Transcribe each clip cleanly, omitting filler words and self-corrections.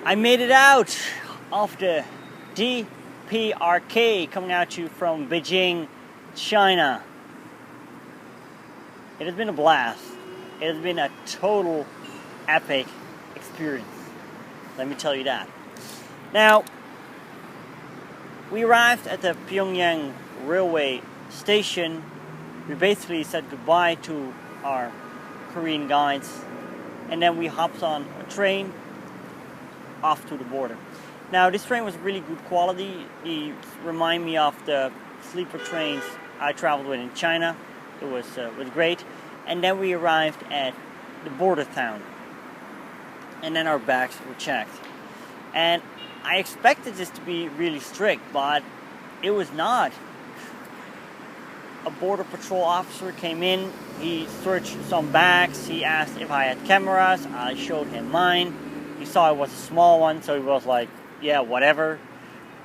I made it out of the DPRK coming at you from Beijing, China. It has been a blast. It has been a total epic experience. Let me tell you that. Now, we arrived at the Pyongyang railway station. We basically said goodbye to our Korean guides, and then we hopped on a train off to the border. Now, this train was really good quality. It reminded me of the sleeper trains I traveled with in China. It was great. And then we arrived at the border town, and then our bags were checked. And I expected this to be really strict, but it was not. A border patrol officer came in. He searched some bags. He asked if I had cameras. I showed him mine. He saw it was a small one, so he was like, yeah, whatever.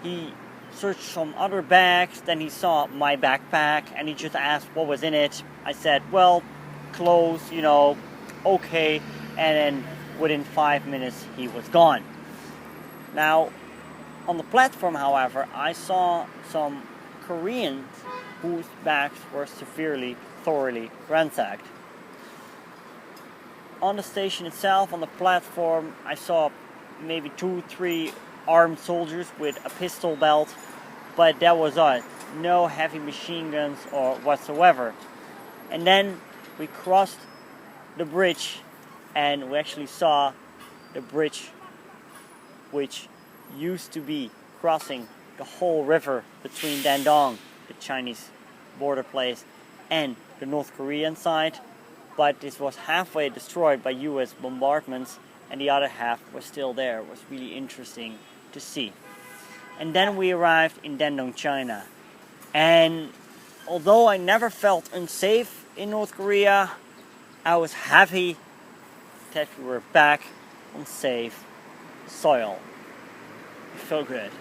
He searched some other bags. Then he saw my backpack, and he just asked what was in it. I said, well, clothes, okay. And then within 5 minutes, he was gone. Now, on the platform, however, I saw some Koreans whose bags were thoroughly ransacked. On the station itself, on the platform, I saw maybe 2-3 armed soldiers with a pistol belt, but that was it. No heavy machine guns or whatsoever. And then we crossed the bridge, and we actually saw the bridge which used to be crossing the whole river between Dandong, the Chinese border place, and the North Korean side. But this was halfway destroyed by US bombardments, and the other half was still there. It was really interesting to see. And then we arrived in Dandong, China. And although I never felt unsafe in North Korea, I was happy that we were back on safe soil. It felt good.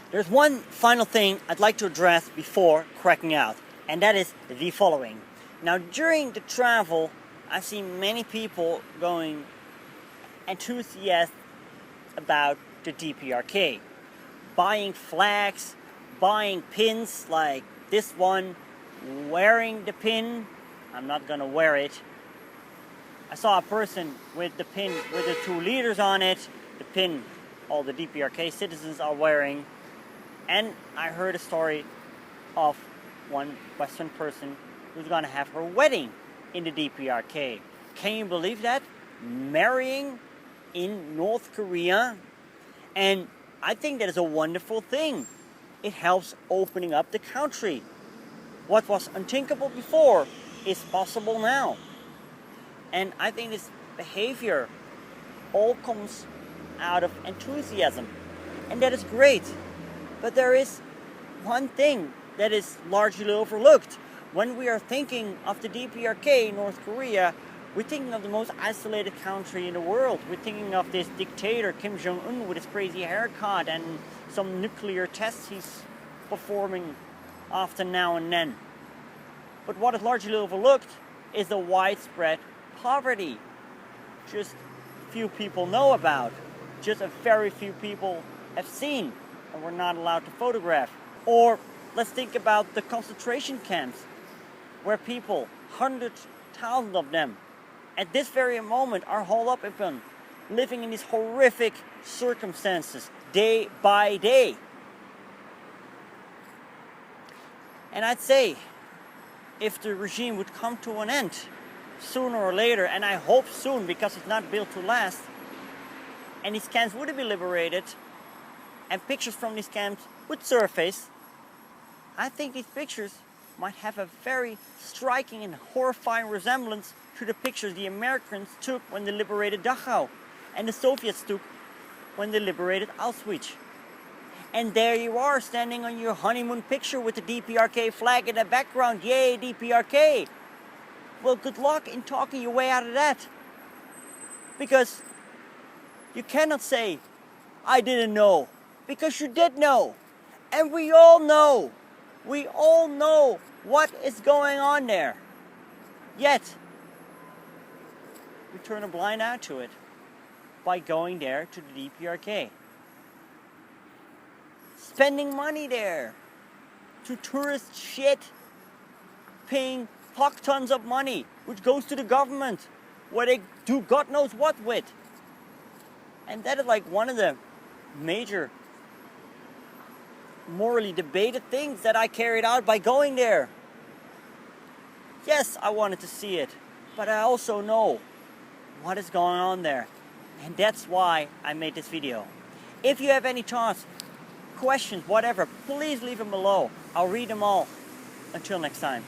There's one final thing I'd like to address before cracking out, and that is the following. Now, during the travel, I've seen many people going enthusiastic about the DPRK, buying flags, buying pins like this one, wearing the pin. I'm not gonna wear it. I saw a person with the pin with the 2 leaders on it, the pin all the DPRK citizens are wearing. And I heard a story of one Western person who's gonna have her wedding in the DPRK. Can you believe that? Marrying in North Korea? And I think that is a wonderful thing. It helps opening up the country. What was unthinkable before is possible now. And I think this behavior all comes out of enthusiasm. And that is great. But there is one thing that is largely overlooked. When we are thinking of the DPRK, North Korea, we're thinking of the most isolated country in the world. We're thinking of this dictator, Kim Jong-un, with his crazy haircut and some nuclear tests he's performing often now and then. But what is largely overlooked is the widespread poverty. Just few people know about. Just a very few people have seen and were not allowed to photograph. Or let's think about the concentration camps where people, 100,000 of them, at this very moment are holed up in, living in these horrific circumstances day by day. And I'd say if the regime would come to an end sooner or later, and I hope soon because it's not built to last, and these camps would be liberated and pictures from these camps would surface, I think these pictures might have a very striking and horrifying resemblance to the pictures the Americans took when they liberated Dachau and the Soviets took when they liberated Auschwitz. And there you are, standing on your honeymoon picture with the DPRK flag in the background. Yay, DPRK! Well, good luck in talking your way out of that. Because you cannot say, I didn't know. Because you did know. And we all know. We all know what is going on there. Yet, we turn a blind eye to it. by going there to the DPRK. Spending money there to tourist shit, paying fuck tons of money, which goes to the government, where they do God knows what with. And that is like one of the major morally debated things that I carried out by going there. Yes, I wanted to see it, but I also know what is going on there. And that's why I made this video. If you have any thoughts, questions, whatever, please leave them below. I'll read them all. Until next time.